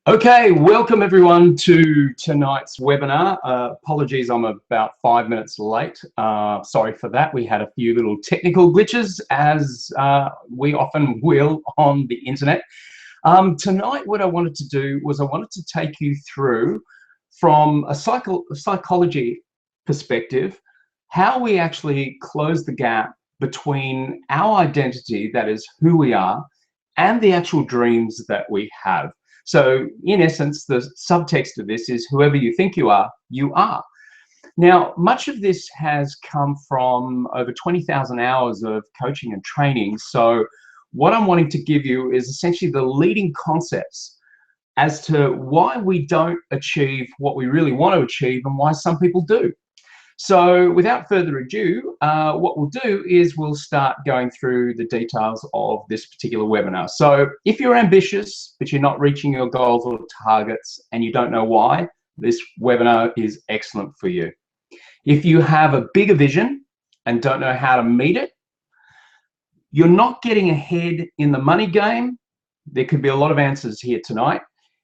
Okay, welcome everyone to tonight's webinar. Apologies, I'm about 5 minutes late. Sorry for that. We had a few little technical glitches, as we often will on the internet. Tonight, what I wanted to do was I wanted to take you through, from a psychology perspective, how we actually close the gap between our identity, that is who we are, and the actual dreams that we have. So in essence, the subtext of this is whoever you think you are, you are. Now, much of this has come from over 20,000 hours of coaching and training. So what I'm wanting to give you is essentially the leading concepts as to why we don't achieve what we really want to achieve and why some people do. So without further ado, what we'll do is we'll start going through the details of this particular webinar. So if you're ambitious, but you're not reaching your goals or targets and you don't know why, this webinar is excellent for you. If you have a bigger vision and don't know how to meet it, you're not getting ahead in the money game, there could be a lot of answers here tonight.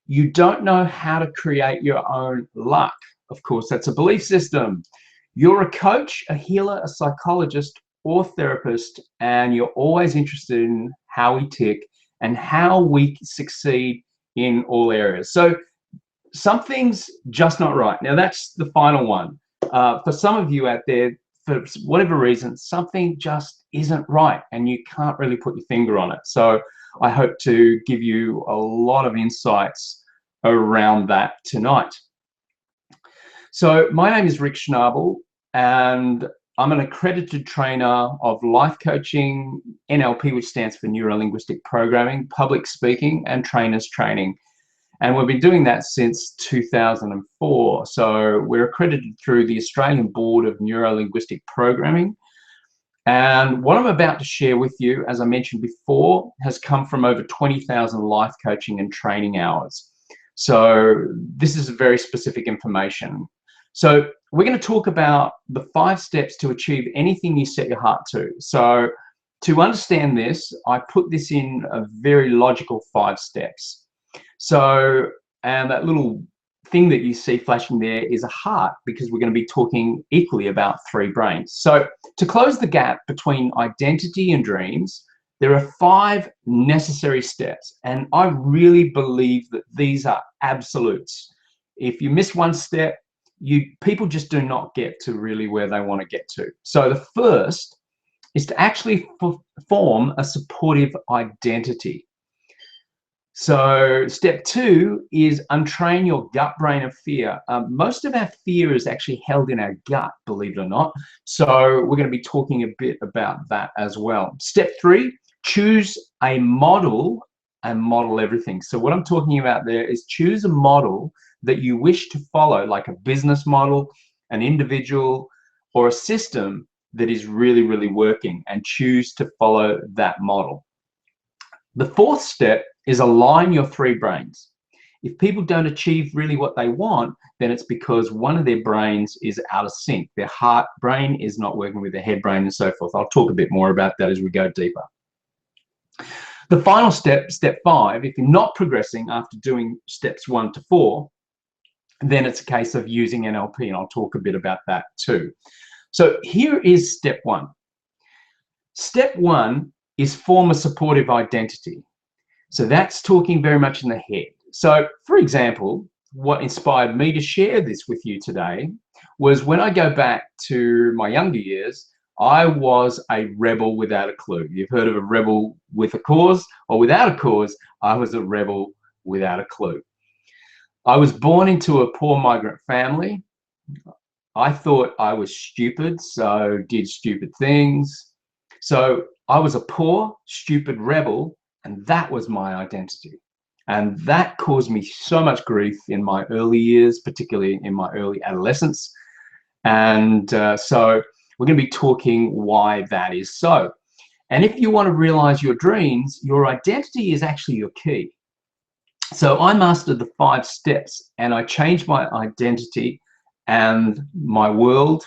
You don't know how to create your own luck. Of course, that's a belief system. You're a coach, a healer, a psychologist, or therapist, and you're always interested in how we tick and how we succeed in all areas. So something's just not right. Now, that's the final one. For some of you out there, for whatever reason, something just isn't right, and you can't really put your finger on it. So I hope to give you a lot of insights around that tonight. So my name is Rick Schnabel, and I'm an accredited trainer of life coaching, NLP, which stands for Neuro-Linguistic Programming, public speaking, and trainers training. And we've been doing that since 2004. So we're accredited through the Australian Board of Neuro-Linguistic Programming. And what I'm about to share with you, as I mentioned before, has come from over 20,000 life coaching and training hours. So this is very specific information. So we're going to talk about the 5 steps to achieve anything you set your heart to. So to understand this, I put this in a very logical 5 steps. So, and that little thing that you see flashing there is a heart, because we're going to be talking equally about 3 brains. So to close the gap between identity and dreams, there are 5 necessary steps, and I really believe that these are absolutes. If you miss one step, people just do not get to really where they want to get to. So the first is to actually form a supportive identity. So step 2 is untrain your gut brain of fear. Most of our fear is actually held in our gut, believe it or not. So we're going to be talking a bit about that as well. Step 3, choose a model and model everything. So what I'm talking about there is choose a model that you wish to follow, like a business model, an individual, or a system that is really, really working, and choose to follow that model. The 4th step is align your 3 brains. If people don't achieve really what they want, then it's because one of their brains is out of sync. Their heart brain is not working with their head brain, and so forth. I'll talk a bit more about that as we go deeper. The final step, step 5, if you're not progressing after doing steps 1 to 4, then it's a case of using NLP, and I'll talk a bit about that too. So here is step 1. Step 1 is form a supportive identity. So that's talking very much in the head. So for example, what inspired me to share this with you today was when I go back to my younger years, I was a rebel without a clue. You've heard of a rebel with a cause, or without a cause, I was a rebel without a clue. I was born into a poor migrant family. I thought I was stupid, so did stupid things. So I was a poor, stupid rebel, and that was my identity. And that caused me so much grief in my early years, particularly in my early adolescence. And so we're going to be talking why that is so. And if you want to realize your dreams, your identity is actually your key. So I mastered the 5 steps, and I changed my identity, and my world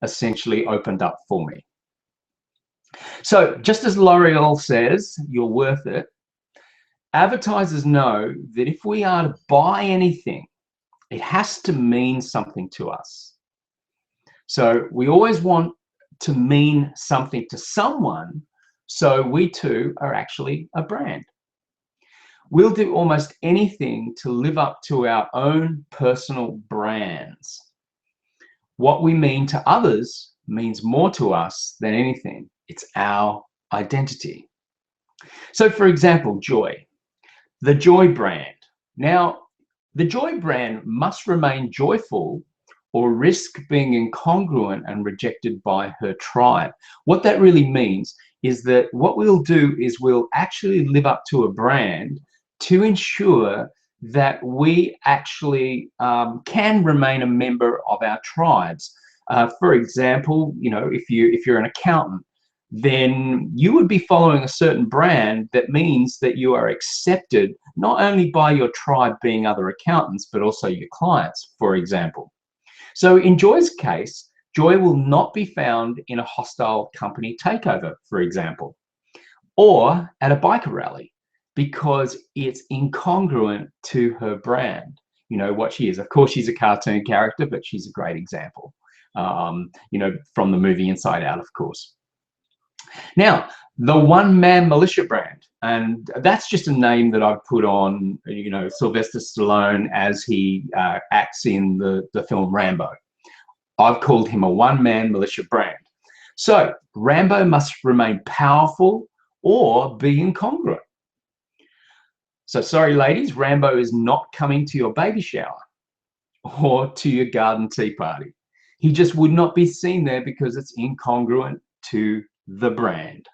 essentially opened up for me. So just as L'Oreal says, you're worth it, Advertisers know that if we are to buy anything, it has to mean something to us. So we always want to mean something to someone, so we too are actually a brand. We'll do almost anything to live up to our own personal brands. What we mean to others means more to us than anything. It's our identity. So for example, joy, the joy brand. Now, the joy brand must remain joyful or risk being incongruent and rejected by her tribe. What that really means is that what we'll do is we'll actually live up to a brand to ensure that we actually can remain a member of our tribes. For example, if you're an accountant, then you would be following a certain brand that means that you are accepted not only by your tribe being other accountants, but also your clients, for example. So in Joy's case, Joy will not be found in a hostile company takeover, for example, or at a biker rally, because it's incongruent to her brand. What she is. Of course, she's a cartoon character, but she's a great example, from the movie Inside Out, of course. Now, the one-man militia brand, and that's just a name that I've put on, Sylvester Stallone as he acts in the film Rambo. I've called him a one-man militia brand. So Rambo must remain powerful or be incongruent. So sorry, ladies, Rambo is not coming to your baby shower or to your garden tea party. He just would not be seen there because it's incongruent to the brand.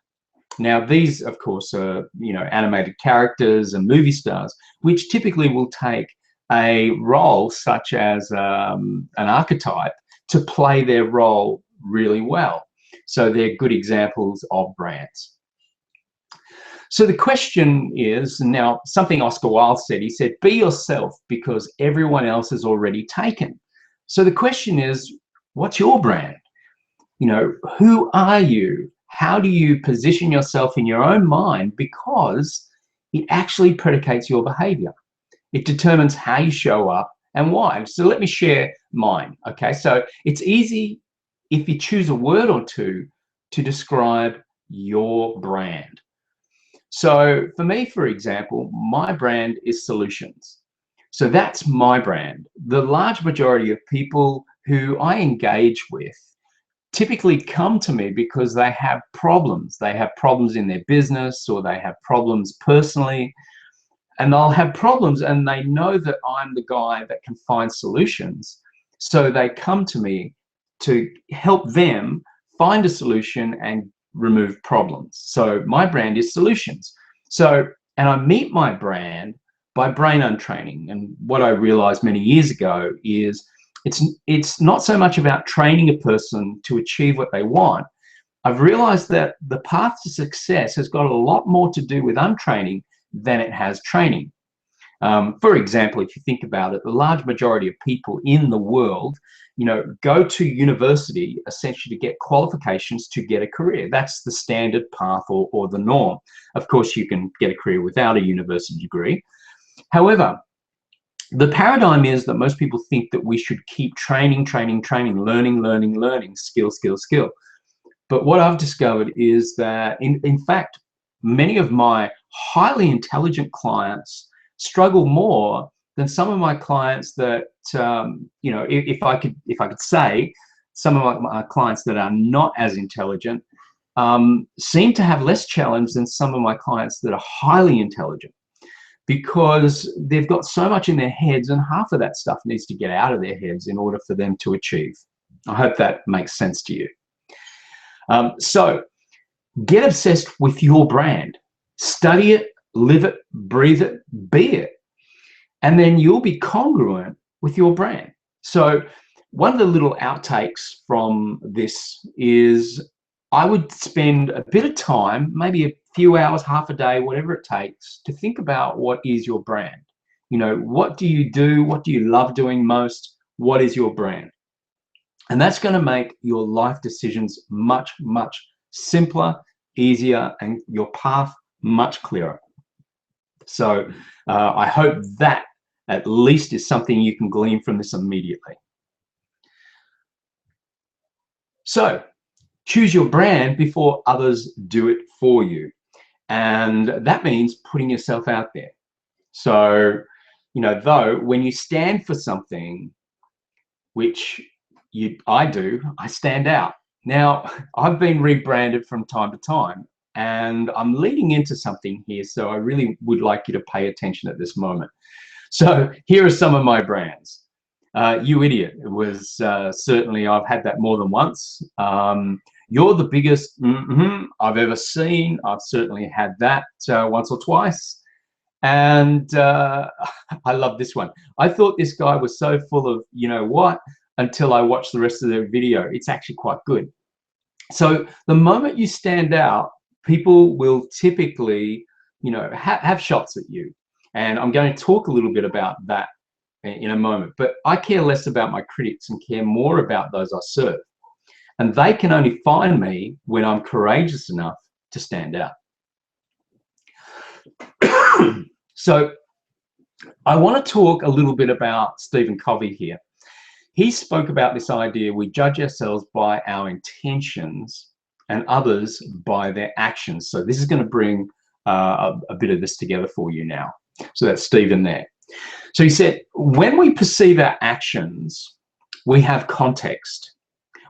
Now, these, of course, are animated characters and movie stars, which typically will take a role such as an archetype to play their role really well. So they're good examples of brands. So the question is, now something Oscar Wilde said, he said, be yourself because everyone else is already taken. So the question is, what's your brand? Who are you? How do you position yourself in your own mind? Because it actually predicates your behavior. It determines how you show up and why. So let me share mine. Okay, so it's easy if you choose a word or two to describe your brand. So for me, for example, my brand is solutions. So that's my brand. The large majority of people who I engage with typically come to me because they have problems. They have problems in their business, or they have problems personally, and they'll have problems and they know that I'm the guy that can find solutions. So they come to me to help them find a solution and remove problems. So my brand is solutions. And I meet my brand by brain untraining. And what I realized many years ago is it's not so much about training a person to achieve what they want. I've realized that the path to success has got a lot more to do with untraining than it has training. For example, if you think about it, the large majority of people in the world, go to university essentially to get qualifications to get a career. That's the standard path or the norm. Of course, you can get a career without a university degree. However, the paradigm is that most people think that we should keep training, learning, skill. But what I've discovered is that, in fact, many of my highly intelligent clients struggle more than some of my clients that, if I could say, some of my clients that are not as intelligent seem to have less challenge than some of my clients that are highly intelligent, because they've got so much in their heads, and half of that stuff needs to get out of their heads in order for them to achieve. I hope that makes sense to you. So get obsessed with your brand. Study it, live it, breathe it, be it. And then you'll be congruent with your brand. So one of the little outtakes from this is I would spend a bit of time, maybe a few hours, half a day, whatever it takes, to think about what is your brand. What do you do? What do you love doing most? What is your brand? And that's going to make your life decisions much, much simpler, easier, and your path much clearer. So I hope that at least is something you can glean from this immediately. So choose your brand before others do it for you. And that means putting yourself out there. So, you know, though, when you stand for something, which I do, I stand out. Now, I've been rebranded from time to time, and I'm leading into something here, so I really would like you to pay attention at this moment. So here are some of my brands. You idiot. It was certainly, I've had that more than once. You're the biggest I've ever seen. I've certainly had that once or twice. And I love this one. I thought this guy was so full of, you know what, until I watched the rest of the video. It's actually quite good. So the moment you stand out, people will typically, you know, have shots at you. And I'm going to talk a little bit about that in a moment. But I care less about my critics and care more about those I serve. And they can only find me when I'm courageous enough to stand out. So I want to talk a little bit about Stephen Covey here. He spoke about this idea: we judge ourselves by our intentions and others by their actions. So this is going to bring a bit of this together for you now. So that's Stephen there. So he said, when we perceive our actions, we have context.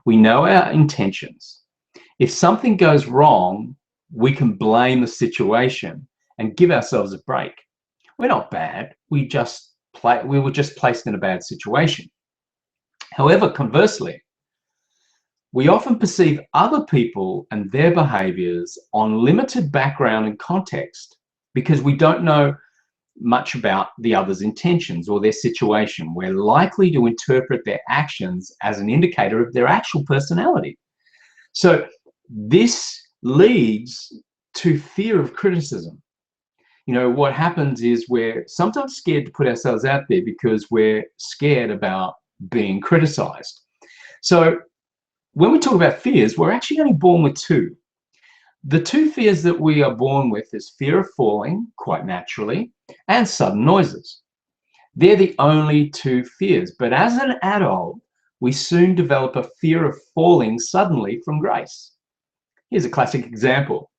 We know our intentions. If something goes wrong, we can blame the situation and give ourselves a break. We're not bad. We were just placed in a bad situation. However, conversely, we often perceive other people and their behaviors on limited background and context because we don't know much about the other's intentions or their situation. We're likely to interpret their actions as an indicator of their actual personality. So this leads to fear of criticism. You know, what happens is we're sometimes scared to put ourselves out there because we're scared about being criticized. So when we talk about fears, we're actually only born with two. The two fears that we are born with is fear of falling, quite naturally, and sudden noises. They're the only two fears. But as an adult, we soon develop a fear of falling suddenly from grace. Here's a classic example.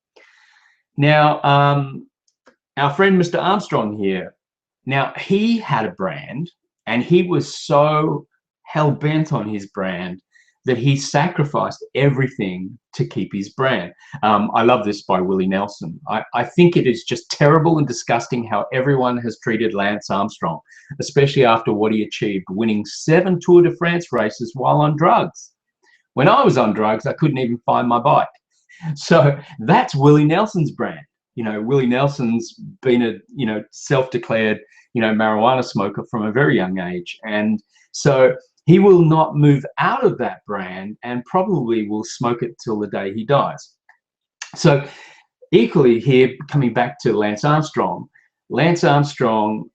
Now, our friend Mr. Armstrong here, now he had a brand and he was so hell-bent on his brand that he sacrificed everything to keep his brand. I love this by Willie Nelson. I think it is just terrible and disgusting how everyone has treated Lance Armstrong, especially after what he achieved, winning 7 Tour de France races while on drugs. When I was on drugs, I couldn't even find my bike. So that's Willie Nelson's brand. You know, Willie Nelson's been a, you know, self-declared, you know, marijuana smoker from a very young age. And so he will not move out of that brand and probably will smoke it till the day he dies. So equally here, coming back to Lance Armstrong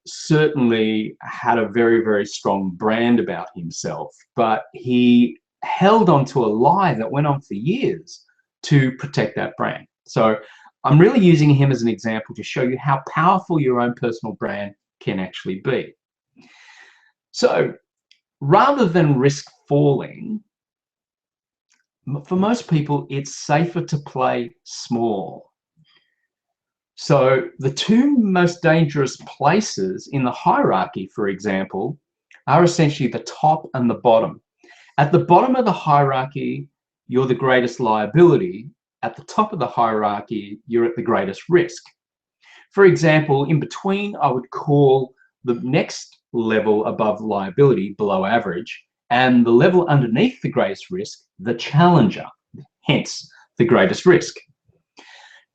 certainly had a very, very strong brand about himself, but he held on to a lie that went on for years to protect that brand. So I'm really using him as an example to show you how powerful your own personal brand can actually be. So rather than risk falling, for most people, it's safer to play small. So the two most dangerous places in the hierarchy, for example, are essentially the top and the bottom. At the bottom of the hierarchy, you're the greatest liability. At the top of the hierarchy, you're at the greatest risk. For example, in between, I would call the next level above liability below average, and the level underneath the greatest risk, the challenger, hence the greatest risk.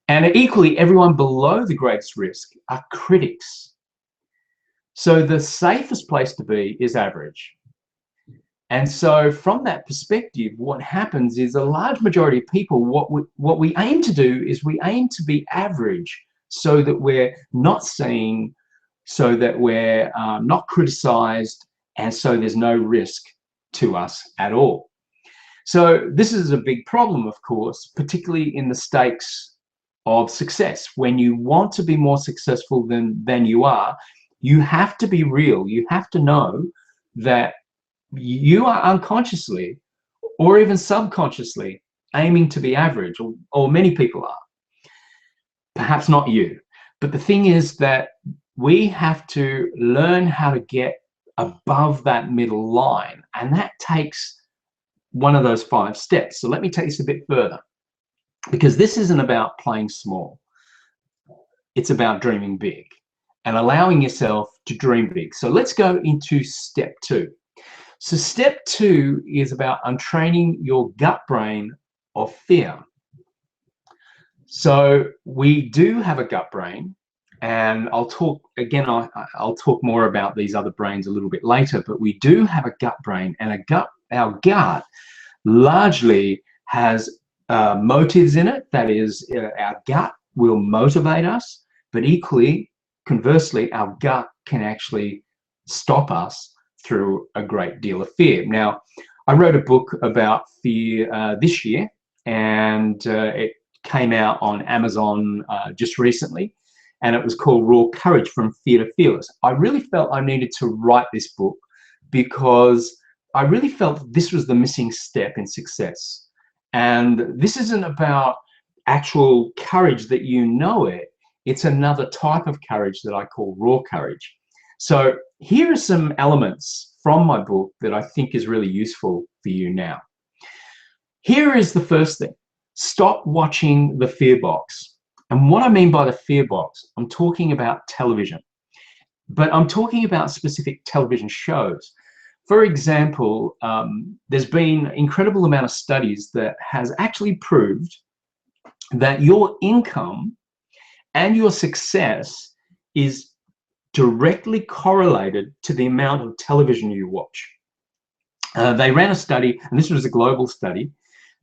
And equally, everyone below the greatest risk are critics. So the safest place to be is average. And so from that perspective, what happens is a large majority of people, what we aim to do is we aim to be average so that we're not seen, so that we're not criticized, and so there's no risk to us at all. So this is a big problem, of course, particularly in the stakes of success. When you want to be more successful than you are, you have to be real. You have to know that you are unconsciously or even subconsciously aiming to be average, or many people are. Perhaps not you. But the thing is that we have to learn how to get above that middle line, and that takes one of those 5 steps. So let me take this a bit further, because this isn't about playing small. It's about dreaming big and allowing yourself to dream big. So let's go into step 2. So step 2 is about untraining your gut brain of fear. So we do have a gut brain, and I'll talk again, I'll talk more about these other brains a little bit later, but we do have a gut brain, and our gut largely has motives in it. That is, our gut will motivate us, but equally, conversely, our gut can actually stop us through a great deal of fear. Now, I wrote a book about fear this year, and it came out on Amazon just recently, and it was called Raw Courage: From Fear to Fearless. I really felt I needed to write this book because I really felt this was the missing step in success. And this isn't about actual courage that you know it. It's another type of courage that I call raw courage. So here are some elements from my book that I think is really useful for you now. Here is the first thing. Stop watching the fear box. And what I mean by the fear box, I'm talking about television, but I'm talking about specific television shows. For example, there's been an incredible amount of studies that has actually proved that your income and your success is directly correlated to the amount of television you watch. They ran a study, and this was a global study.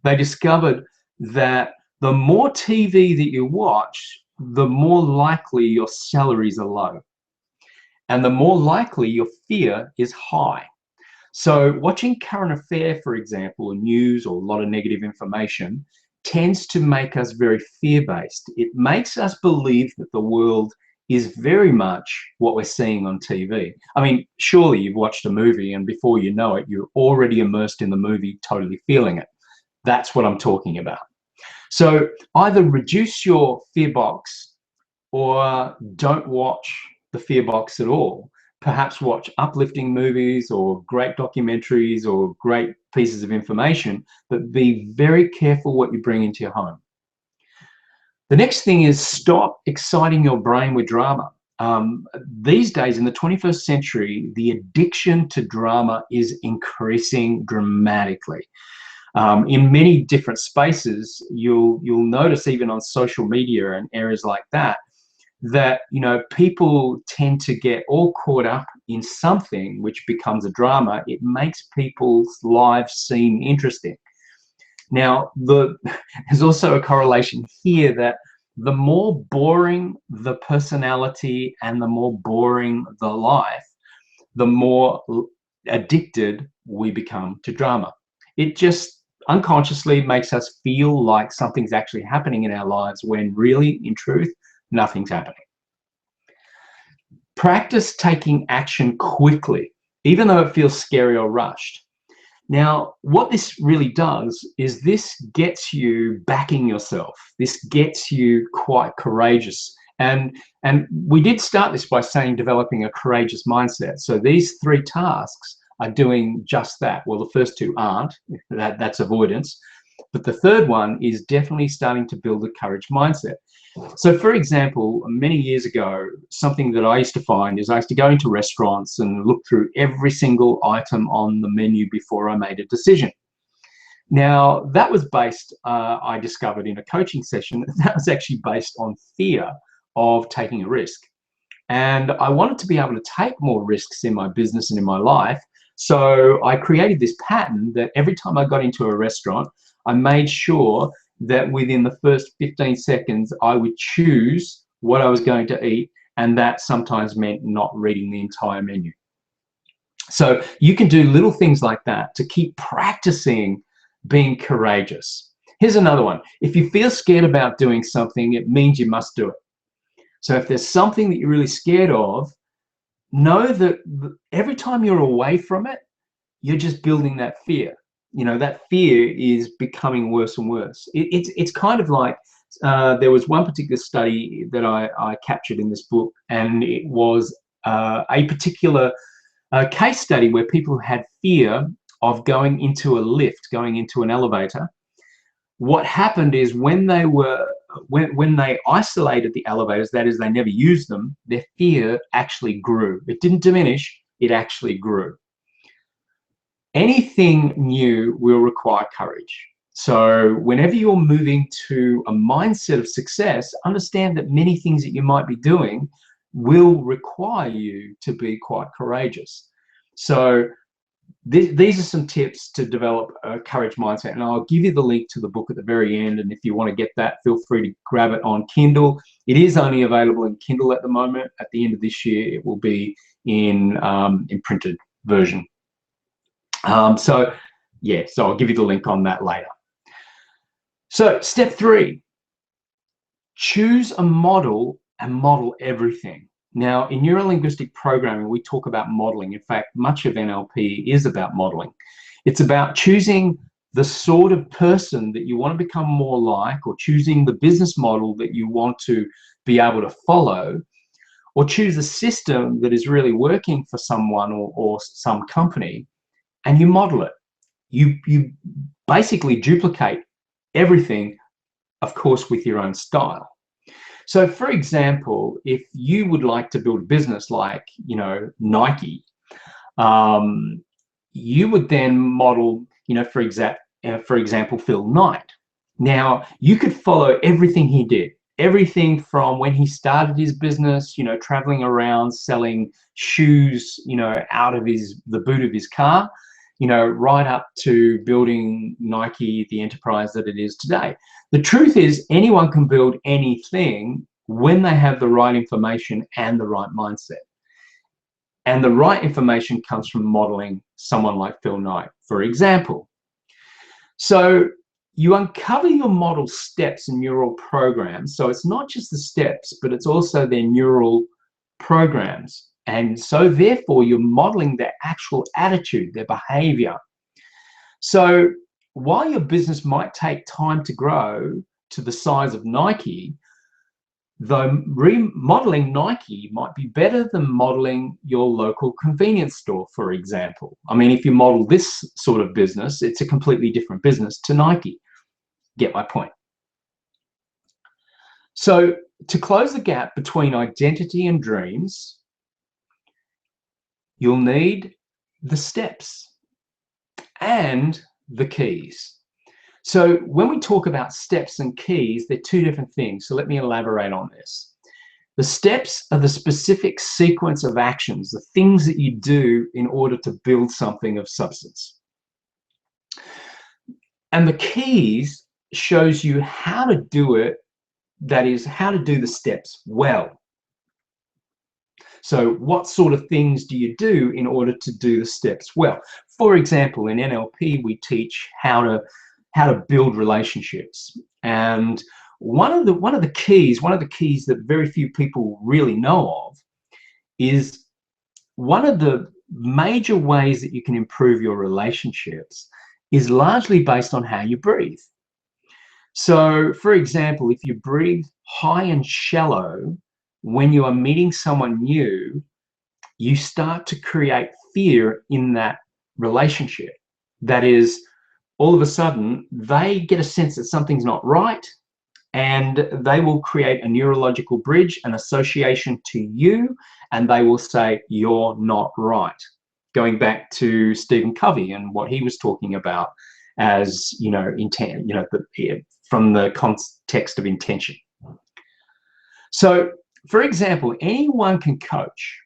They discovered that the more TV that you watch, the more likely your salaries are low, and the more likely your fear is high. So watching current affair, for example, or news or a lot of negative information, tends to make us very fear-based. It makes us believe that the world is very much what we're seeing on TV. I mean, surely you've watched a movie and before you know it, you're already immersed in the movie, totally feeling it. That's what I'm talking about. So either reduce your fear box or don't watch the fear box at all. Perhaps watch uplifting movies or great documentaries or great pieces of information, but be very careful what you bring into your home. The next thing is stop exciting your brain with drama. These days in the 21st century, the addiction to drama is increasing dramatically. In many different spaces, you'll notice even on social media and areas like that, people tend to get all caught up in something which becomes a drama. It makes people's lives seem interesting. Now, there's also a correlation here that the more boring the personality and the more boring the life, the more addicted we become to drama. It just unconsciously makes us feel like something's actually happening in our lives when really, in truth, nothing's happening. Practice taking action quickly, even though it feels scary or rushed. Now, what this really does is this gets you backing yourself. This gets you quite courageous. And we did start this by saying developing a courageous mindset. So these 3 tasks are doing just that. Well, the first 2 aren't. That's avoidance. But the third one is definitely starting to build a courage mindset. So, for example, many years ago, something that I used to find is I used to go into restaurants and look through every single item on the menu before I made a decision. Now, that was based, I discovered in a coaching session, that was actually based on fear of taking a risk. And I wanted to be able to take more risks in my business and in my life. So I created this pattern that every time I got into a restaurant, I made sure that within the first 15 seconds, I would choose what I was going to eat. And that sometimes meant not reading the entire menu. So you can do little things like that to keep practicing being courageous. Here's another one. If you feel scared about doing something, it means you must do it. So if there's something that you're really scared of, know that every time you're away from it, you're just building that fear. You know, that fear is becoming worse and worse. It's kind of like, there was one particular study that I captured in this book, and it was a particular case study where people had fear of going into a lift, going into an elevator. What happened is when they isolated the elevators, that is, they never used them, their fear actually grew. It didn't diminish, it actually grew. Anything new will require courage. So whenever you're moving to a mindset of success, understand that many things that you might be doing will require you to be quite courageous. So these are some tips to develop a courage mindset, and I'll give you the link to the book at the very end, and if you want to get that, feel free to grab it on Kindle. It is only available in Kindle at the moment. At the end of this year, it will be in printed version. So I'll give you the link on that later. So step 3, choose a model and model everything. Now, in neuro-linguistic programming, we talk about modeling. In fact, much of NLP is about modeling. It's about choosing the sort of person that you want to become more like, or choosing the business model that you want to be able to follow, or choose a system that is really working for someone or some company, and you model it. You basically duplicate everything, of course, with your own style. So, for example, if you would like to build a business like, Nike, you would then model, for example, Phil Knight. Now, you could follow everything he did, everything from when he started his business, traveling around selling shoes, out of the boot of his car, right up to building Nike, the enterprise that it is today. The truth is, anyone can build anything when they have the right information and the right mindset. And the right information comes from modeling someone like Phil Knight, for example. So you uncover your model steps and neural programs. So it's not just the steps, but it's also their neural programs. And so therefore you're modeling their actual attitude, their behavior. So while your business might take time to grow to the size of Nike, though remodeling Nike might be better than modeling your local convenience store, for example. I mean, if you model this sort of business, it's a completely different business to Nike. Get my point? So to close the gap between identity and dreams, you'll need the steps and the keys. So when we talk about steps and keys, they're two different things. So let me elaborate on this. The steps are the specific sequence of actions, the things that you do in order to build something of substance. And the keys shows you how to do it, that is, how to do the steps well. So what sort of things do you do in order to do the steps well? For example, in NLP, we teach how to build relationships. And one of the keys that very few people really know of is one of the major ways that you can improve your relationships is largely based on how you breathe. So, for example, if you breathe high and shallow when you are meeting someone new, you start to create fear in that relationship. That is, all of a sudden, they get a sense that something's not right, and they will create a neurological bridge, an association to you, and they will say, you're not right. Going back to Stephen Covey and what he was talking about as, intent, from the context of intention. So, for example, anyone can coach,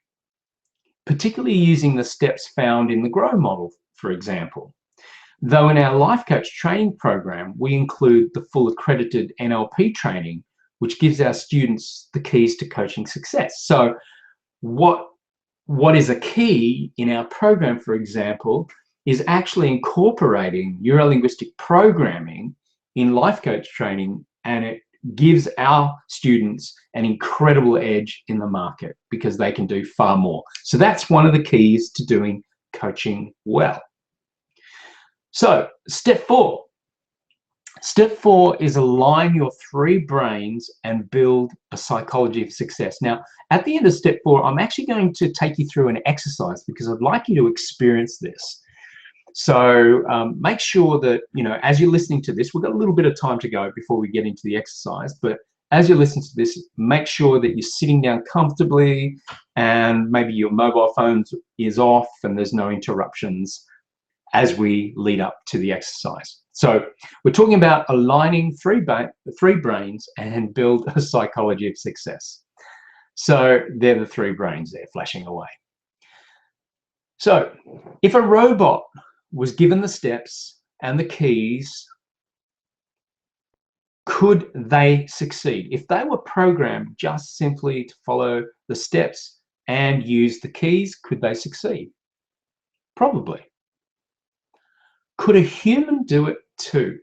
particularly using the steps found in the GROW model, for example. Though in our life coach training program, we include the full accredited NLP training, which gives our students the keys to coaching success. So what is a key in our program, for example, is actually incorporating neuro-linguistic programming in life coach training, and it gives our students an incredible edge in the market because they can do far more. So that's one of the keys to doing coaching well. So step 4. Step 4 is align your 3 brains and build a psychology of success. Now, at the end of step 4, I'm actually going to take you through an exercise because I'd like you to experience this. So make sure that, as you're listening to this, we've got a little bit of time to go before we get into the exercise, but as you listen to this, make sure that you're sitting down comfortably and maybe your mobile phone is off and there's no interruptions as we lead up to the exercise. So we're talking about aligning 3 brains and build a psychology of success. So they're the 3 brains there flashing away. So if a robot was given the steps and the keys, could they succeed? If they were programmed just simply to follow the steps and use the keys, could they succeed? Probably. Could a human do it too,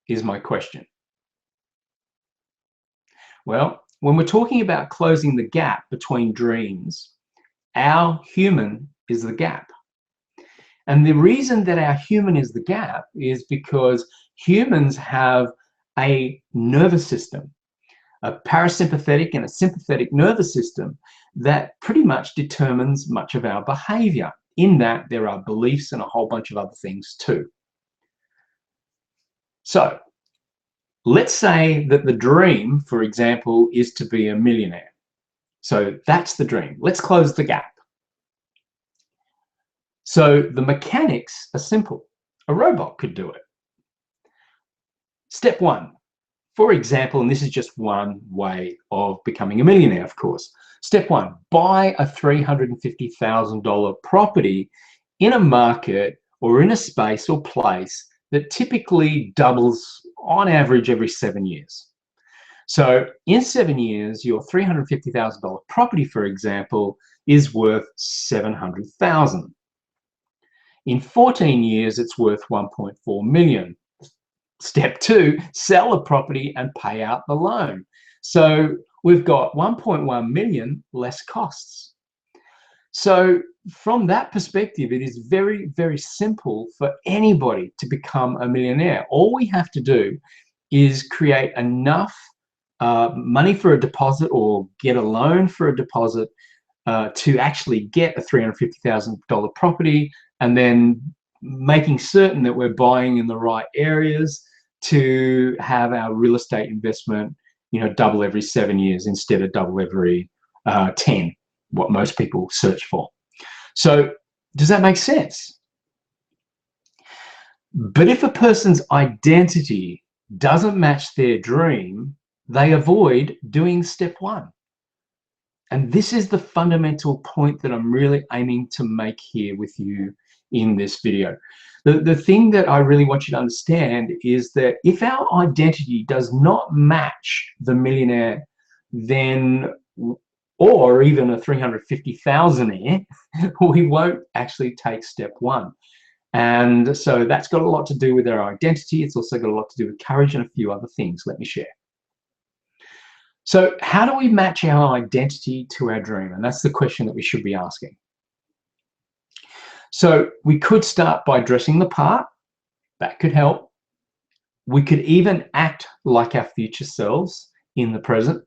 is my question. Well, when we're talking about closing the gap between dreams, our human is the gap. And the reason that our human is the gap is because humans have a nervous system, a parasympathetic and a sympathetic nervous system that pretty much determines much of our behavior. In that, there are beliefs and a whole bunch of other things too. So let's say that the dream, for example, is to be a millionaire. So that's the dream. Let's close the gap. So the mechanics are simple. A robot could do it. Step 1, for example, and this is just one way of becoming a millionaire, of course. Step 1, buy a $350,000 property in a market or in a space or place that typically doubles on average every 7 years. So in 7 years, your $350,000 property, for example, is worth $700,000. In 14 years, it's worth $1.4 million. Step 2, sell the property and pay out the loan. So we've got $1.1 million less costs. So from that perspective, it is very, very simple for anybody to become a millionaire. All we have to do is create enough money for a deposit or get a loan for a deposit to actually get a $350,000 property, and then making certain that we're buying in the right areas to have our real estate investment, double every 7 years instead of double every 10, what most people search for. So does that make sense? But if a person's identity doesn't match their dream, they avoid doing step 1. And this is the fundamental point that I'm really aiming to make here with you in this video. The thing that I really want you to understand is that if our identity does not match the millionaire, then, or even a 350,000-aire, we won't actually take step 1. And so that's got a lot to do with our identity. It's also got a lot to do with courage and a few other things. Let me share. So how do we match our identity to our dream? And that's the question that we should be asking. So we could start by dressing the part. That could help. We could even act like our future selves in the present.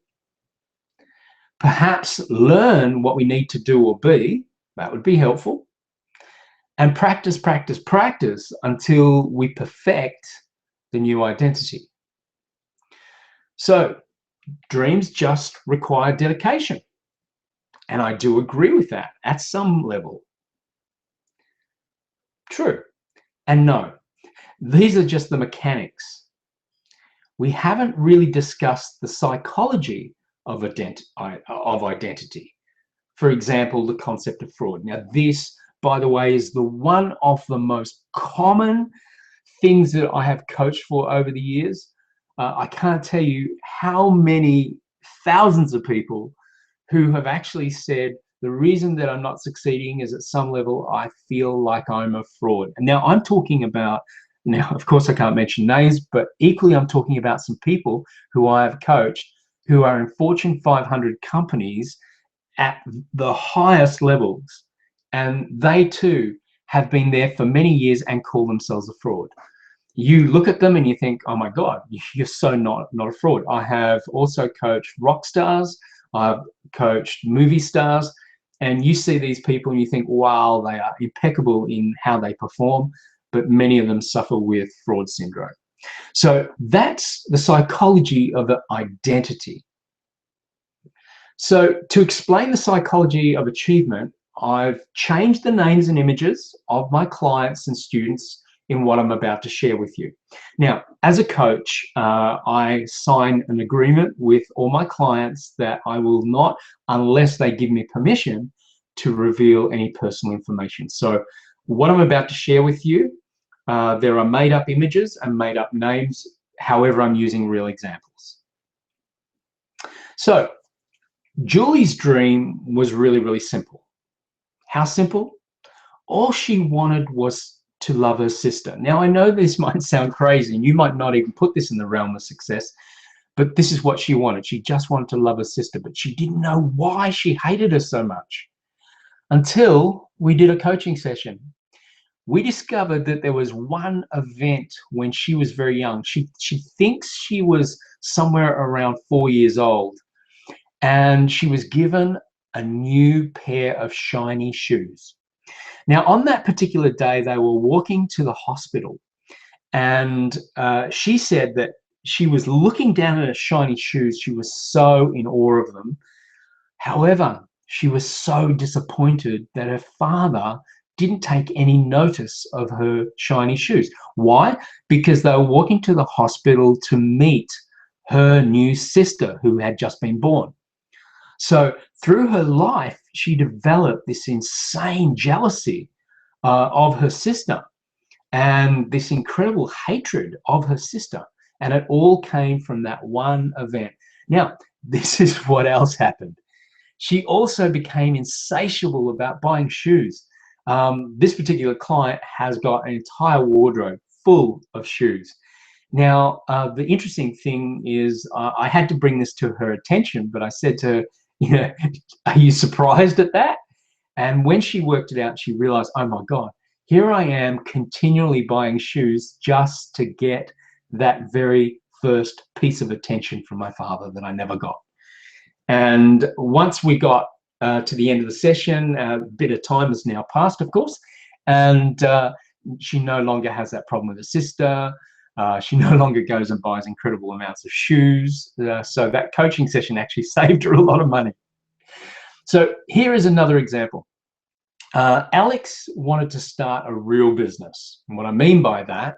Perhaps learn what we need to do or be. That would be helpful. And practice, practice, practice until we perfect the new identity. So dreams just require dedication. And I do agree with that at some level. True. And no. These are just the mechanics. We haven't really discussed the psychology of identity. For example, the concept of fraud. Now, this, by the way, is one of the most common things that I have coached for over the years. I can't tell you how many thousands of people who have actually said, the reason that I'm not succeeding is at some level I feel like I'm a fraud. And now I'm talking about Now, of course, I can't mention names, but equally I'm talking about some people who I have coached who are in Fortune 500 companies at the highest levels, and they too have been there for many years and call themselves a fraud. You look at them and you think, oh my God, you're so not a fraud. I have also coached rock stars, I've coached movie stars, and you see these people and you think, wow, they are impeccable in how they perform, but many of them suffer with fraud syndrome. So that's the psychology of the identity. So to explain the psychology of achievement, I've changed the names and images of my clients and students in what I'm about to share with you. Now, as a coach, I sign an agreement with all my clients that I will not, unless they give me permission, to reveal any personal information. So what I'm about to share with you, there are made up images and made up names. However, I'm using real examples. So Julie's dream was really, really simple. How simple? All she wanted was to love her sister. Now, I know this might sound crazy, and you might not even put this in the realm of success, but this is what she wanted. She just wanted to love her sister, but she didn't know why she hated her so much until we did a coaching session. We discovered that there was one event when she was very young. She thinks she was somewhere around 4 years old, and she was given a new pair of shiny shoes. Now, on that particular day, they were walking to the hospital, and she said that she was looking down at her shiny shoes. She was so in awe of them. However, she was so disappointed that her father didn't take any notice of her shiny shoes. Why? Because they were walking to the hospital to meet her new sister who had just been born. So through her life, she developed this insane jealousy of her sister and this incredible hatred of her sister. And it all came from that one event. Now, this is what else happened. She also became insatiable about buying shoes. This particular client has got an entire wardrobe full of shoes. Now, the interesting thing is I had to bring this to her attention, but I said to her, you know, are you surprised at that? And when she worked it out, she realized, oh my God, here I am continually buying shoes just to get that very first piece of attention from my father that I never got. And once we got to the end of the session, a bit of time has now passed, of course, and she no longer has that problem with her sister. She no longer goes and buys incredible amounts of shoes. So that coaching session actually saved her a lot of money. So here is another example. Alex wanted to start a real business. And what I mean by that,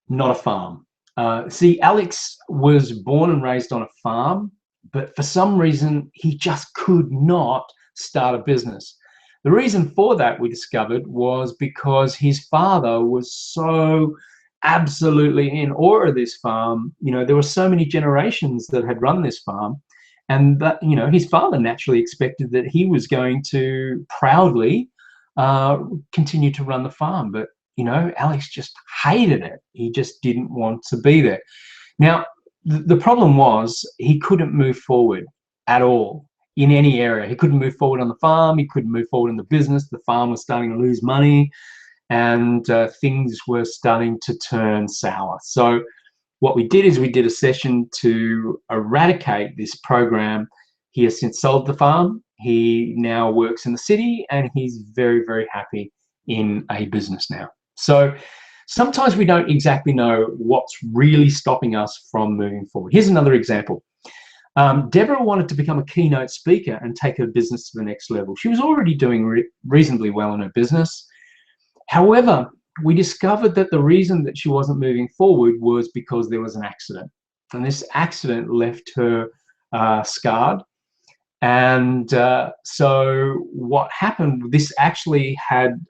not a farm. See, Alex was born and raised on a farm, but for some reason, he just could not start a business. The reason for that, we discovered, was because his father was so absolutely in awe of this farm. You know, there were so many generations that had run this farm, and that, you know, his father naturally expected that he was going to proudly continue to run the farm. But, you know, Alex just hated it. He just didn't want to be there. Now, the problem was he couldn't move forward at all in any area. He couldn't move forward on the farm. He couldn't move forward in the business. The farm was starting to lose money, and things were starting to turn sour. So what we did is we did a session to eradicate this program. He has since sold the farm. He now works in the city, and he's very, very happy in a business now. So sometimes we don't exactly know what's really stopping us from moving forward. Here's another example. Deborah wanted to become a keynote speaker and take her business to the next level. She was already doing reasonably well in her business. However, we discovered that the reason that she wasn't moving forward was because there was an accident. And this accident left her scarred. And so what happened, this actually had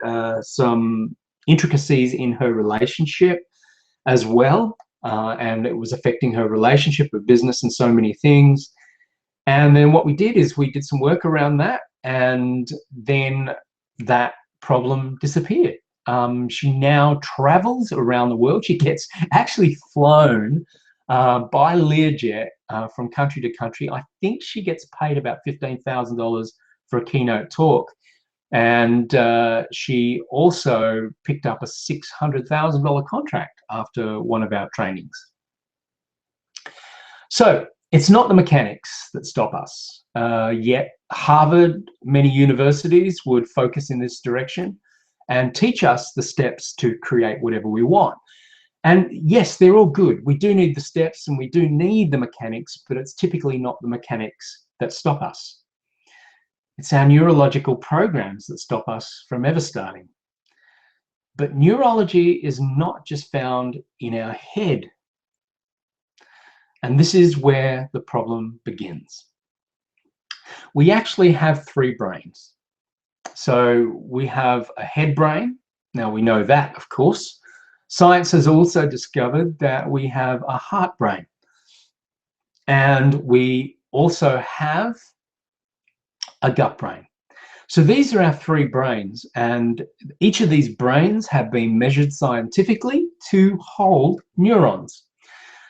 some intricacies in her relationship as well. And it was affecting her relationship with business and so many things. And then what we did is we did some work around that, and then that problem disappeared. She now travels around the world. She gets actually flown by Learjet from country to country. I think she gets paid about $15,000 for a keynote talk. And she also picked up a $600,000 contract after one of our trainings. So it's not the mechanics that stop us. Yet Harvard, many universities would focus in this direction and teach us the steps to create whatever we want. And yes, they're all good. We do need the steps and we do need the mechanics, but it's typically not the mechanics that stop us. It's our neurological programs that stop us from ever starting. But neurology is not just found in our head. And this is where the problem begins. We actually have three brains. So we have a head brain. Now we know that, of course. Science has also discovered that we have a heart brain. And we also have a gut brain. So these are our three brains, and each of these brains have been measured scientifically to hold neurons.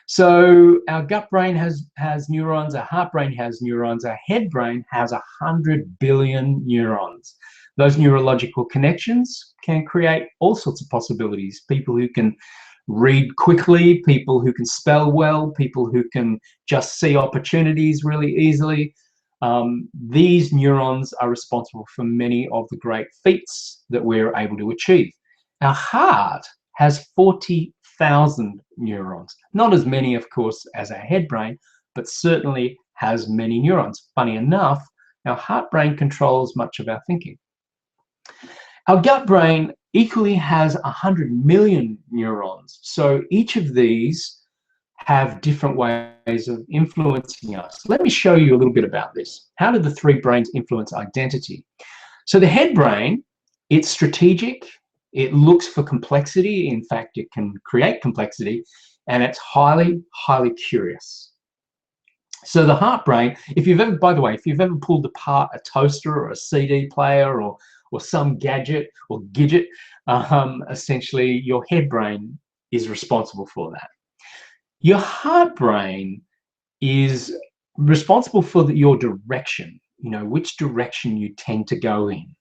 So our gut brain has neurons, our heart brain has neurons, our head brain has 100 billion neurons. Those neurological connections can create all sorts of possibilities. People who can read quickly, people who can spell well, people who can just see opportunities really easily. These neurons are responsible for many of the great feats that we're able to achieve. Our heart has 40,000 neurons. Not as many, of course, as our head brain, but certainly has many neurons. Funny enough, our heart brain controls much of our thinking. Our gut brain equally has 100 million neurons. So each of these have different ways of influencing us. Let me show you a little bit about this. How do the three brains influence identity? So the head brain, it's strategic, it looks for complexity, in fact it can create complexity, and it's highly, highly curious. So the heart brain, if you've ever, by the way, if you've ever pulled apart a toaster or a CD player or some gadget or gidget, essentially your head brain is responsible for that. Your heart brain is responsible for your direction, which direction you tend to go in.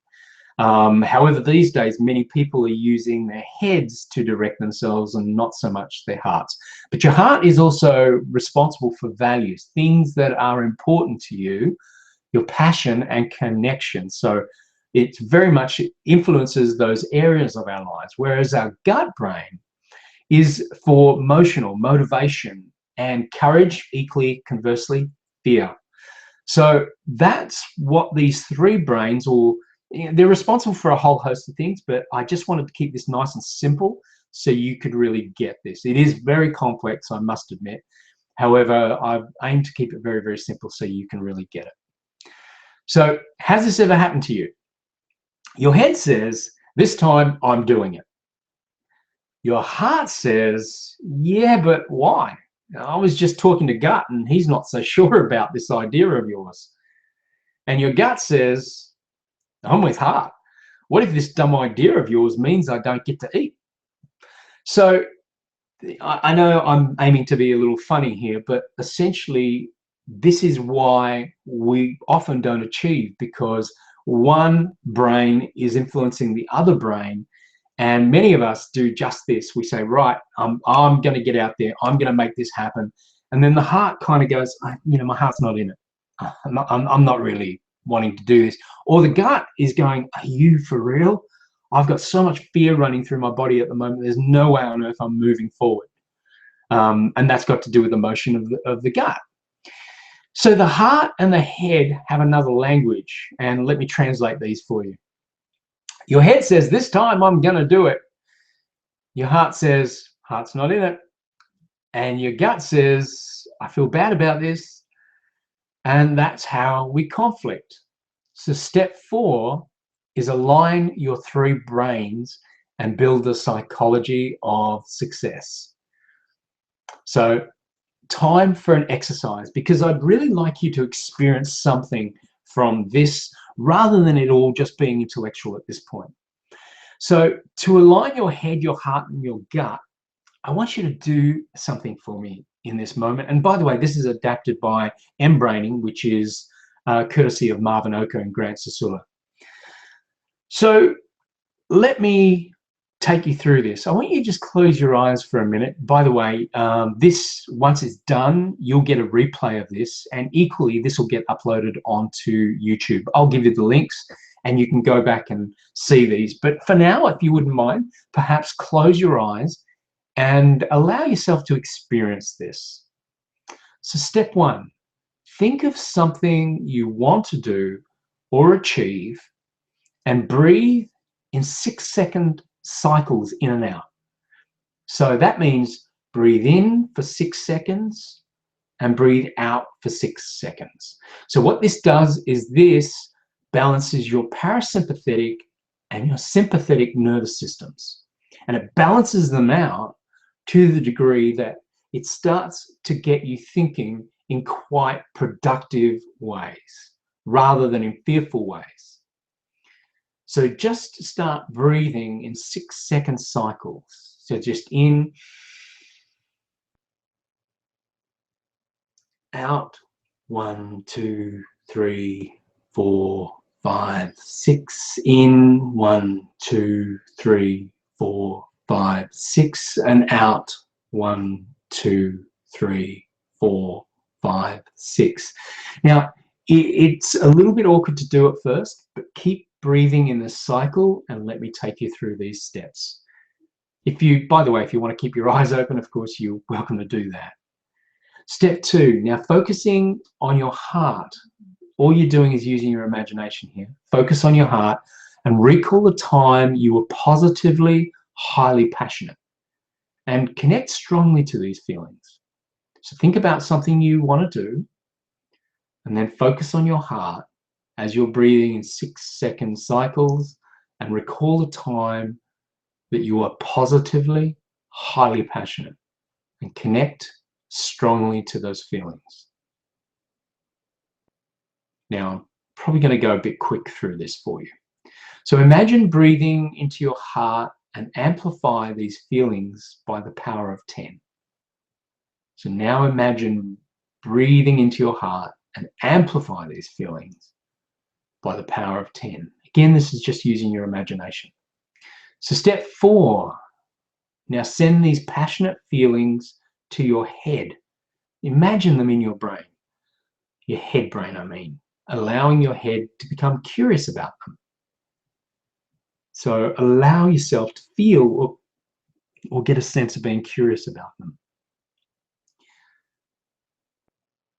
However, these days, many people are using their heads to direct themselves and not so much their hearts. But your heart is also responsible for values, things that are important to you, your passion and connection. So it very much influences those areas of our lives, whereas our gut brain is for emotional motivation and courage, equally conversely fear. So that's what these three brains, or they're responsible for a whole host of things, but I just wanted to keep this nice and simple so you could really get this. It is very complex, I must admit. However, I've aimed to keep it very, very simple so you can really get it. So has this ever happened to you? Your head says, this time I'm doing it. Your heart says, yeah, but why? I was just talking to gut and he's not so sure about this idea of yours. And your gut says, I'm with heart. What if this dumb idea of yours means I don't get to eat? So I know I'm aiming to be a little funny here, but essentially this is why we often don't achieve, because one brain is influencing the other brain. And many of us do just this. We say, right, I'm going to get out there. I'm going to make this happen. And then the heart kind of goes, my heart's not in it. I'm not really wanting to do this. Or the gut is going, are you for real? I've got so much fear running through my body at the moment. There's no way on earth I'm moving forward. And that's got to do with the motion of the gut. So the heart and the head have another language. And let me translate these for you. Your head says, this time I'm going to do it. Your heart says, heart's not in it. And your gut says, I feel bad about this. And that's how we conflict. So step 4 is align your three brains and build the psychology of success. So time for an exercise, because I'd really like you to experience something from this rather than it all just being intellectual at this point. So to align your head, your heart, and your gut, I want you to do something for me in this moment. And by the way, this is adapted by M-Braining, which is courtesy of Marvin Oka and Grant Sisula. So let me take you through this. I want you to just close your eyes for a minute. By the way, this, once it's done, you'll get a replay of this, and equally this will get uploaded onto YouTube. I'll give you the links and you can go back and see these. But for now, if you wouldn't mind, perhaps close your eyes and allow yourself to experience this. So step one, think of something you want to do or achieve and breathe in 6-second cycles in and out. So that means breathe in for 6 seconds and breathe out for 6 seconds. So what this does is this balances your parasympathetic and your sympathetic nervous systems. And it balances them out to the degree that it starts to get you thinking in quite productive ways rather than in fearful ways. So just start breathing in 6-second cycles. So just in, out, 1, 2, 3, 4, 5, 6, in, 1, 2, 3, 4, 5, 6, and out, 1, 2, 3, 4, 5, 6. Now, it's a little bit awkward to do at first, but keep breathing in the cycle and let me take you through these steps. If you, by the way, if you want to keep your eyes open, of course, you're welcome to do that. Step two, now focusing on your heart. All you're doing is using your imagination here. Focus on your heart and recall the time you were positively, highly passionate, and connect strongly to these feelings. So think about something you want to do and then focus on your heart as you're breathing in 6-second cycles and recall the time that you are positively, highly passionate, and connect strongly to those feelings. Now, I'm probably going to go a bit quick through this for you. So imagine breathing into your heart and amplify these feelings by the power of 10. So now imagine breathing into your heart and amplify these feelings by the power of 10. Again, this is just using your imagination. So step 4, now send these passionate feelings to your head. Imagine them in your brain, your head brain, I mean, allowing your head to become curious about them. So allow yourself to feel or get a sense of being curious about them.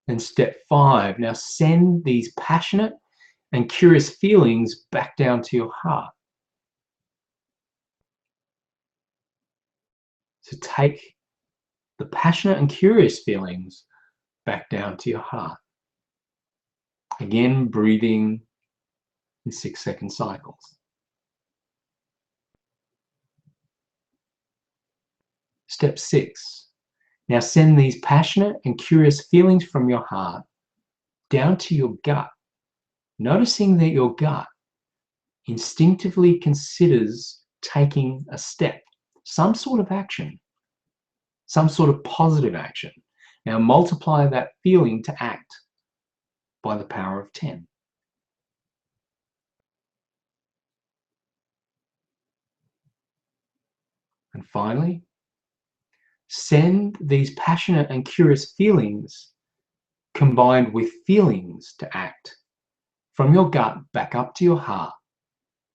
And step 5, now send these passionate and curious feelings back down to your heart. So take the passionate and curious feelings back down to your heart. Again, breathing in 6-second cycles. Step 6, now send these passionate and curious feelings from your heart down to your gut, noticing that your gut instinctively considers taking a step, some sort of action, some sort of positive action. Now multiply that feeling to act by the power of 10. And finally, send these passionate and curious feelings combined with feelings to act from your gut back up to your heart,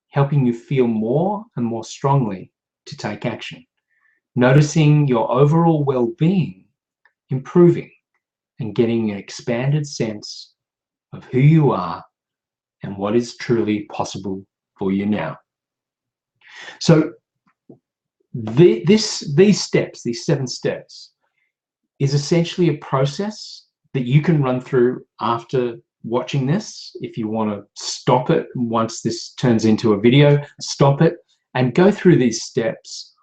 helping you feel more and more strongly to take action, noticing your overall well-being improving and getting an expanded sense of who you are and what is truly possible for you now. So these steps, these 7 steps, is essentially a process that you can run through after watching this. If you want to stop it once this turns into a video, stop it and go through these steps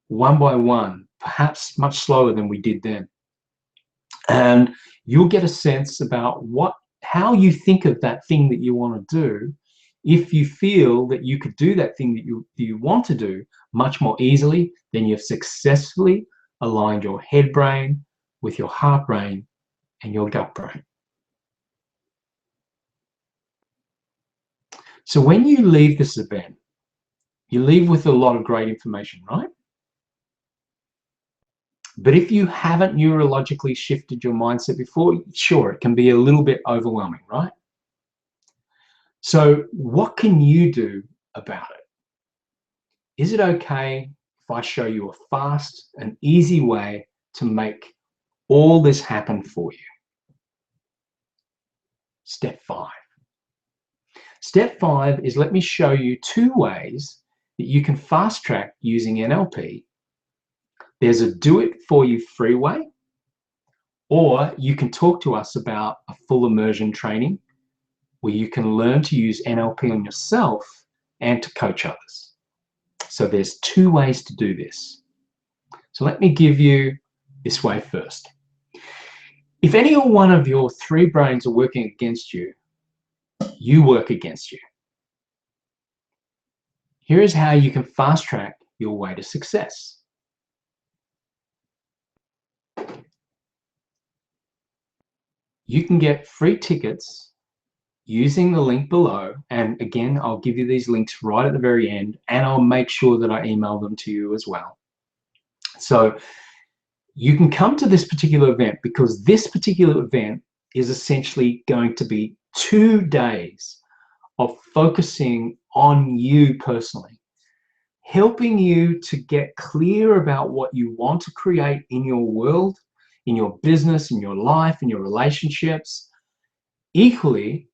one by one, perhaps much slower than we did then. And you'll get a sense about how you think of that thing that you want to do If you feel that you could do that thing that you want to do much more easily, then you've successfully aligned your head brain with your heart brain and your gut brain. So when you leave this event, you leave with a lot of great information, right? But if you haven't neurologically shifted your mindset before, sure, it can be a little bit overwhelming, right? So what can you do about it? Is it okay if I show you a fast and easy way to make all this happen for you? Step 5. Step 5 is, let me show you 2 ways that you can fast track using NLP. There's a do it for you free way, or you can talk to us about a full immersion training where you can learn to use NLP on yourself and to coach others. So there's 2 ways to do this. So let me give you this way first. If any one of your 3 brains are working against you, you work against you. Here is how you can fast track your way to success. You can get free tickets using the link below, and again, I'll give you these links right at the very end, and I'll make sure that I email them to you as well. So you can come to this particular event because this particular event is essentially going to be 2 days of focusing on you personally, helping you to get clear about what you want to create in your world, in your business, in your life, in your relationships. Equally,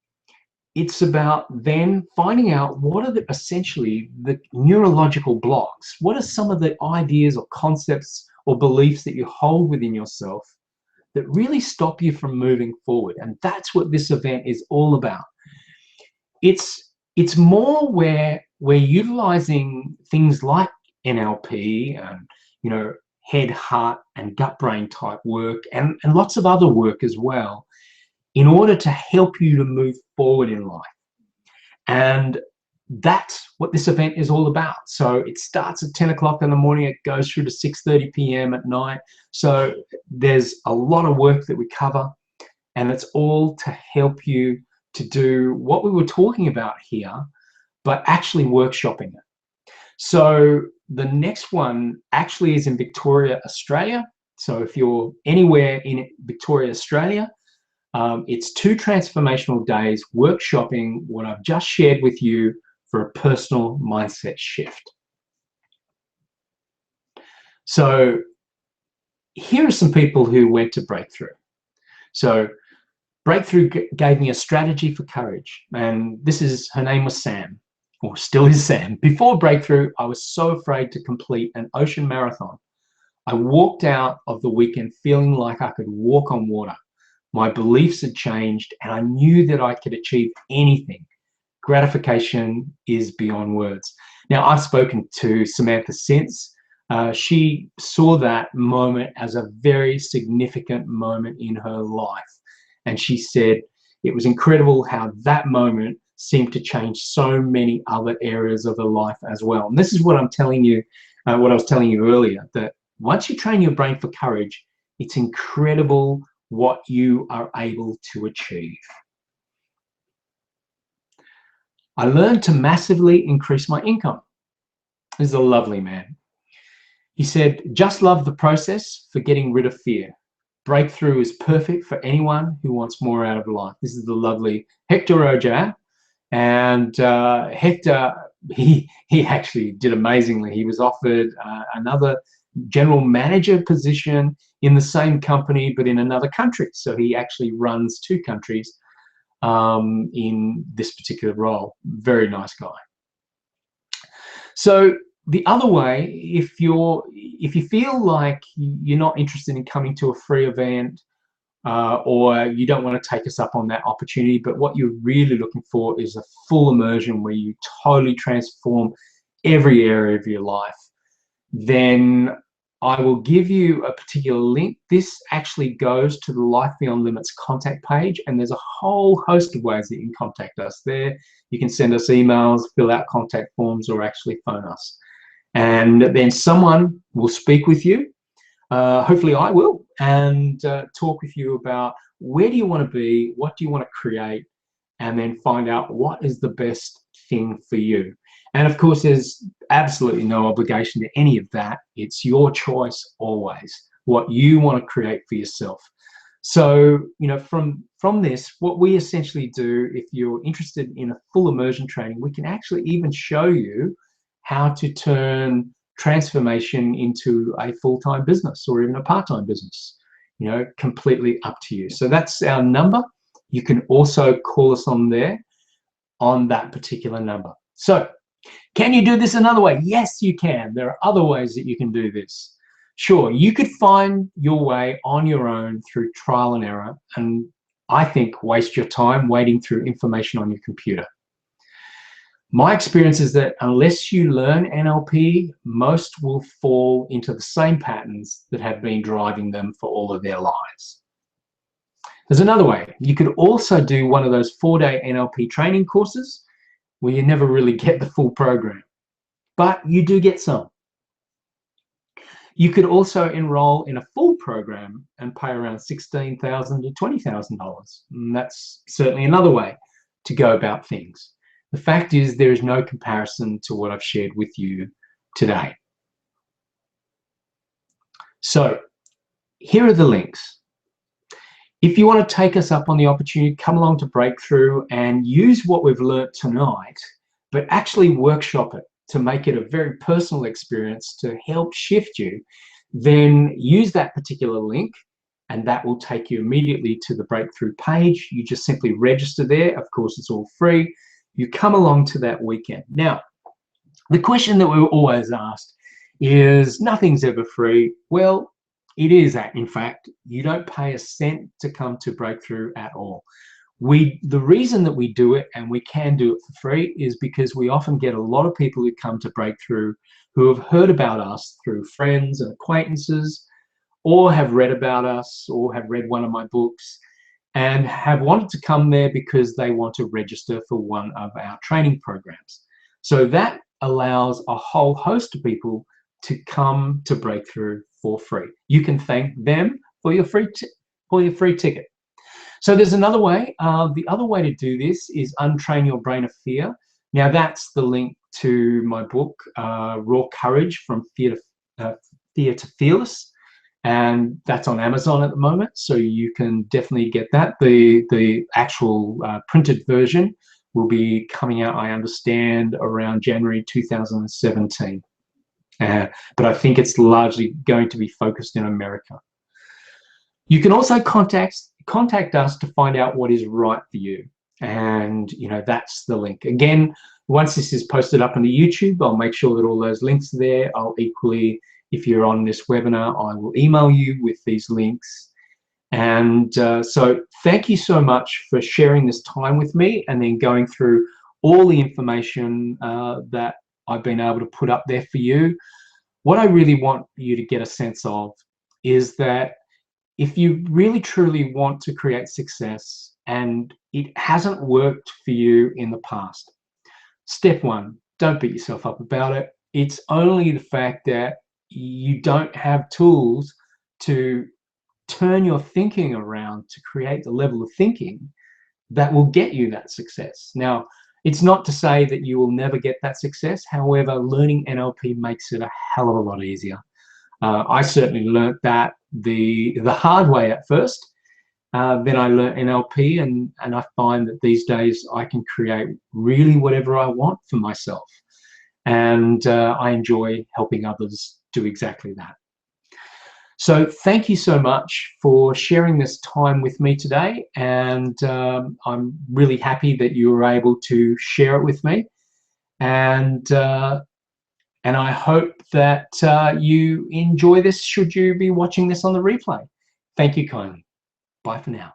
it's about then finding out what are essentially the neurological blocks. What are some of the ideas or concepts or beliefs that you hold within yourself that really stop you from moving forward? And that's what this event is all about. It's more where we're utilizing things like NLP and head, heart, and gut brain type work, and lots of other work as well, in order to help you to move forward in life. And that's what this event is all about. So it starts at 10 o'clock in the morning, it goes through to 6:30 p.m. at night. So there's a lot of work that we cover, and it's all to help you to do what we were talking about here, but actually workshopping it. So the next one actually is in Victoria, Australia. So if you're anywhere in Victoria, Australia, it's 2 transformational days workshopping what I've just shared with you for a personal mindset shift. So here are some people who went to Breakthrough. So Breakthrough gave me a strategy for courage, and her name was Sam, or still is Sam. Before Breakthrough, I was so afraid to complete an ocean marathon. I walked out of the weekend feeling like I could walk on water. My beliefs had changed, and I knew that I could achieve anything. Gratification is beyond words. Now, I've spoken to Samantha since. She saw that moment as a very significant moment in her life. And she said it was incredible how that moment seemed to change so many other areas of her life as well. And this is what I'm telling you, what I was telling you earlier, that once you train your brain for courage, it's incredible what you are able to achieve. I learned to massively increase my income. This is a lovely man. He said, just love the process for getting rid of fear. Breakthrough is perfect for anyone who wants more out of life. This is the lovely Hector Oja. And Hector, he actually did amazingly. He was offered another general manager position in the same company, but in another country. So he actually runs 2 countries in this particular role. Very nice guy. So the other way, if you feel like you're not interested in coming to a free event, or you don't want to take us up on that opportunity, but what you're really looking for is a full immersion where you totally transform every area of your life, then I will give you a particular link. This actually goes to the Life Beyond Limits contact page, and there's a whole host of ways that you can contact us there. You can send us emails, fill out contact forms, or actually phone us. And then someone will speak with you. Hopefully I will, and talk with you about where do you want to be, what do you want to create, and then find out what is the best thing for you. And of course, there's absolutely no obligation to any of that. It's your choice always, what you want to create for yourself. So, you know, from this, what we essentially do, if you're interested in a full immersion training, we can actually even show you how to turn transformation into a full-time business or even a part-time business, you know, completely up to you. So that's our number. You can also call us on there on that particular number. So can you do this another way? Yes, you can. There are other ways that you can do this. Sure, you could find your way on your own through trial and error, and I think waste your time wading through information on your computer. My experience is that unless you learn NLP, most will fall into the same patterns that have been driving them for all of their lives. There's another way. You could also do one of those 4-day NLP training courses where you never really get the full program, but you do get some. You could also enroll in a full program and pay around $16,000 to $20,000. And that's certainly another way to go about things. The fact is, there is no comparison to what I've shared with you today. So here are the links. If you want to take us up on the opportunity, come along to Breakthrough and use what we've learnt tonight, but actually workshop it to make it a very personal experience to help shift you, then use that particular link and that will take you immediately to the Breakthrough page. You just simply register there. Of course, it's all free. You come along to that weekend. Now, the question that we're always asked is, nothing's ever free. Well, it is, in fact. You don't pay a cent to come to Breakthrough at all. The reason that we do it, and we can do it for free, is because we often get a lot of people who come to Breakthrough who have heard about us through friends and acquaintances, or have read about us, or have read one of my books, and have wanted to come there because they want to register for one of our training programs. So that allows a whole host of people to come to Breakthrough for free. You can thank them for your free ticket. So there's another way. The other way to do this is Untrain Your Brain of Fear. Now that's the link to my book, Raw Courage, From Fear to Fearless. And that's on Amazon at the moment, so you can definitely get that. The actual printed version will be coming out, I understand, around January 2017. But I think it's largely going to be focused in America. You can also contact us to find out what is right for you, and you know, that's the link. Again, once this is posted up on the YouTube, I'll make sure that all those links are there. I'll equally, if you're on this webinar, I will email you with these links. And so thank you so much for sharing this time with me and then going through all the information that I've been able to put up there for you. What I really want you to get a sense of is that if you really truly want to create success and it hasn't worked for you in the past, step one, don't beat yourself up about it. It's only the fact that you don't have tools to turn your thinking around to create the level of thinking that will get you that success. Now, it's not to say that you will never get that success. However, learning NLP makes it a hell of a lot easier. I certainly learned that the hard way at first. Then I learned NLP, and I find that these days I can create really whatever I want for myself. And I enjoy helping others do exactly that. So thank you so much for sharing this time with me today, and I'm really happy that you were able to share it with me, and I hope that you enjoy this should you be watching this on the replay. Thank you kindly. Bye for now.